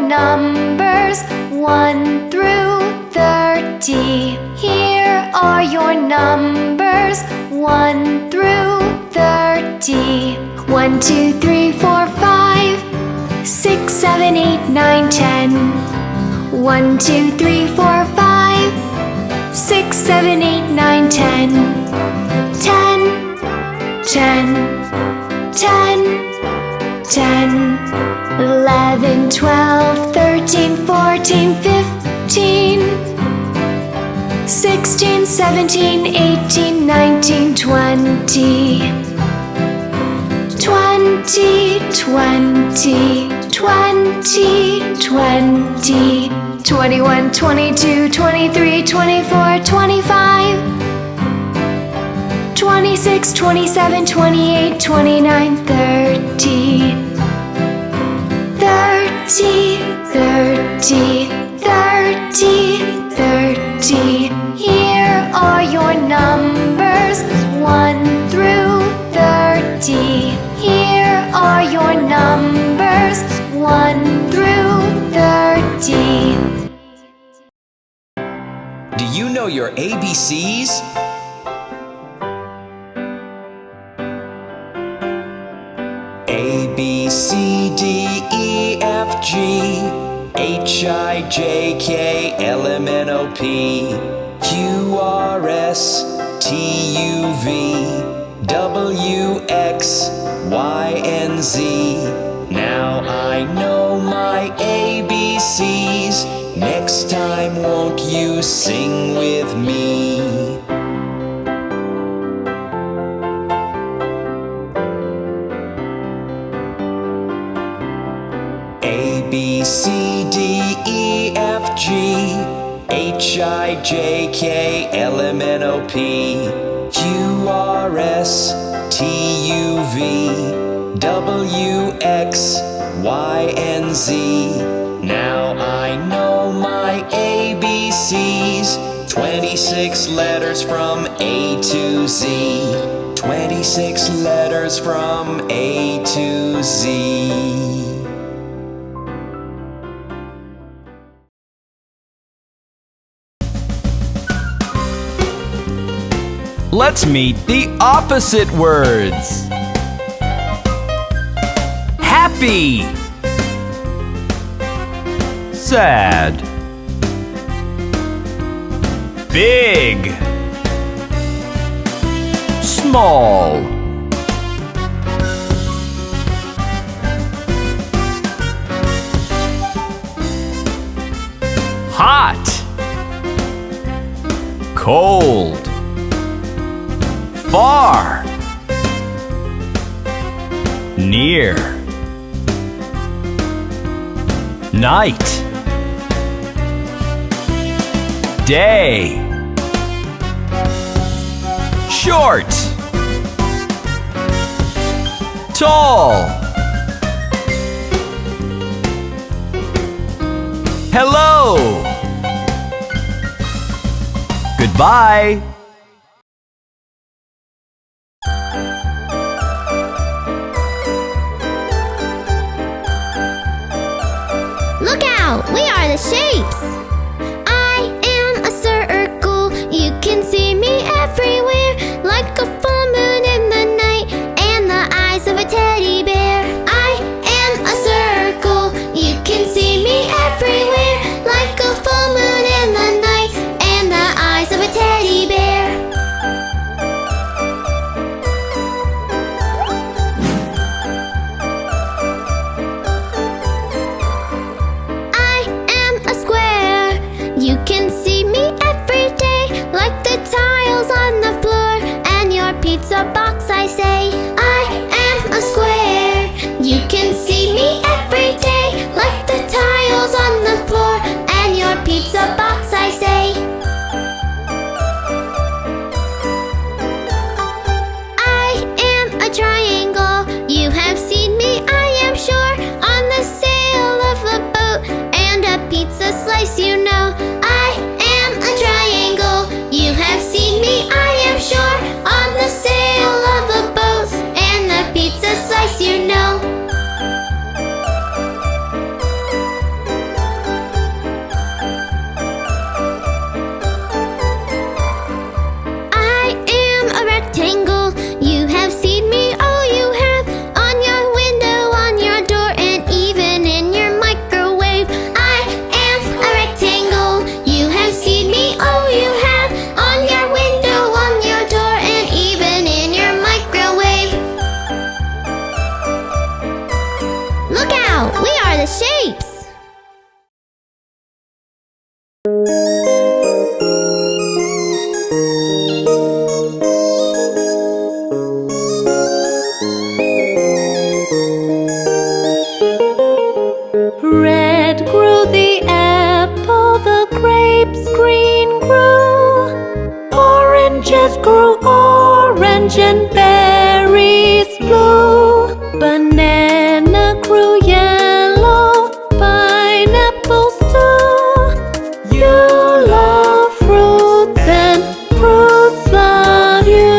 numbers 1 through 30. Here are your numbers 1 through 30. 1, 2, 3, 4, 5, 6, 7, 8, 9, 10. 1, 2, 3, 4, 5, 6, 7, 8, 9, 10. 10, 10, 10, 10. 11, 12, 13, 14, 15, 16, 17, 18, 19, 20. 20, 20, 20, 20. 21, 22, 23, 24, 25, 26, 27, 28, 29, 30. 30, 30, 30, 30. Here are your numbers 1 through 30. Here are your numbers 1 through 30. Do you know your ABCs? A, B, C, D, E, F, G, H, I, J, K, L, M, N, O, P, Q, R, S, T, U, V, W, X, Y, and Z. Now I know my ABCs. Next time, won't you sing with me? A, B, C, D, E, F, G, H, I, J, K, L, M, N, O, P, Q, R, S, T, U, V, W, X, Y, and Z. Now I know my ABCs. 26 letters from A to Z. 26 letters from A to Z. Let's meet the opposite words. Happy, sad, big, small, hot, cold, far, near, night, day, short, tall, hello, goodbye. Look out! We are the shapes! I am a circle. You can see me everywhere, like a full moon in the night and the eyes of a teddy bear. I am a circle. You can see me everywhere, like a full moon in the night and the eyes of a teddy bear. You can see me every day, like the time Red grew the apple, the grapes green grew. Oranges grew orange and berries blue. Banana grew yellow, pineapples too. You love fruits and fruits love you.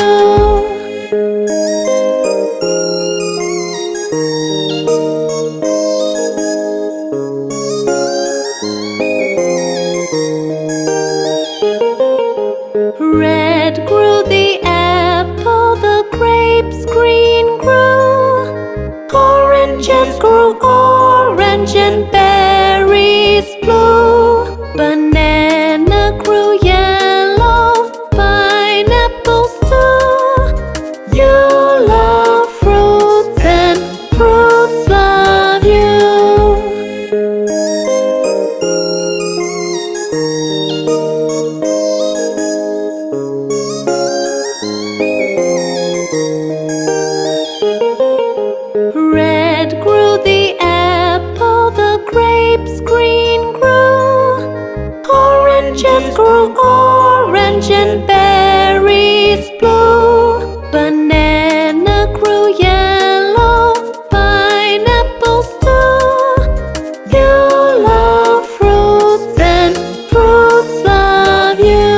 Red grew the apple, the grapes green grew. Oranges grew orange and berries blue. Banana grew yellow, pineapples too. You love fruits and fruits love you. Red grew the apple, the grapes green grew. Oranges grew orange and berries blue. Banana grew yellow, pineapples too. You love fruits and fruits love you.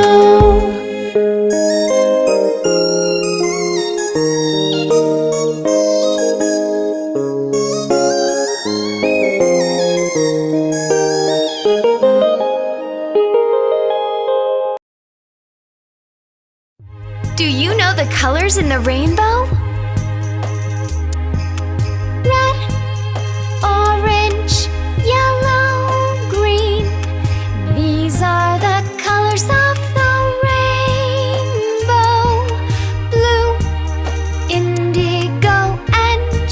Do you know the colors in the rainbow? Red, orange, yellow, green. These are the colors of the rainbow. Blue, indigo, and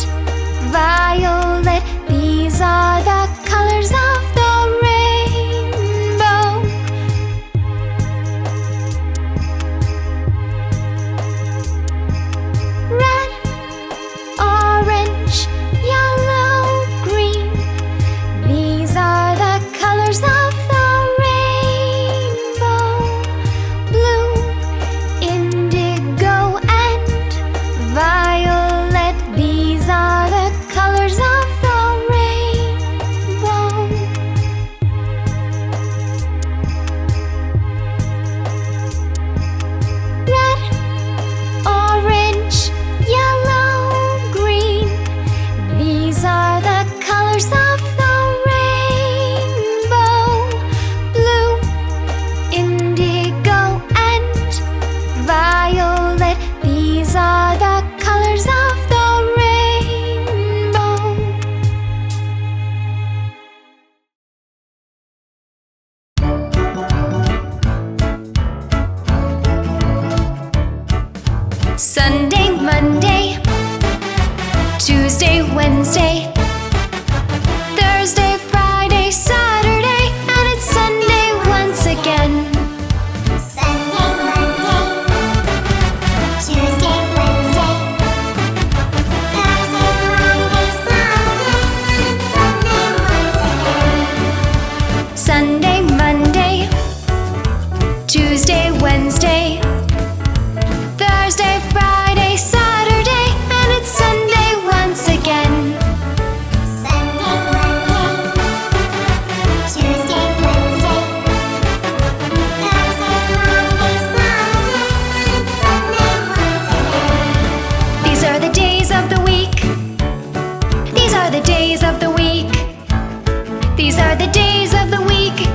violet. These are the colors of the rainbow. Red, orange, yellow, green. These are the colors of the rainbow. Blue, indigo, and violet. These are the colors of the rainbow. Red, orange, yellow, green. These are the colors of the rainbow. Blue, indigo, and violet. These are the colors of the rainbow. Sunday, Monday, Tuesday, Wednesday, Thursday, Friday, Saturday, and it's Sunday once again. Sunday, Monday, Tuesday, Wednesday, Thursday, Friday, Saturday, and it's Sunday once again. Sunday, Monday, Tuesday, Wednesday, Thursday, Friday, Saturday, and it's Sunday once again. Sunday, Monday, Tuesday, Wednesday, Thursday, Friday, Saturday, and it's Sunday once again. These are the days of the week. These are the days of the week. These are the days of the week.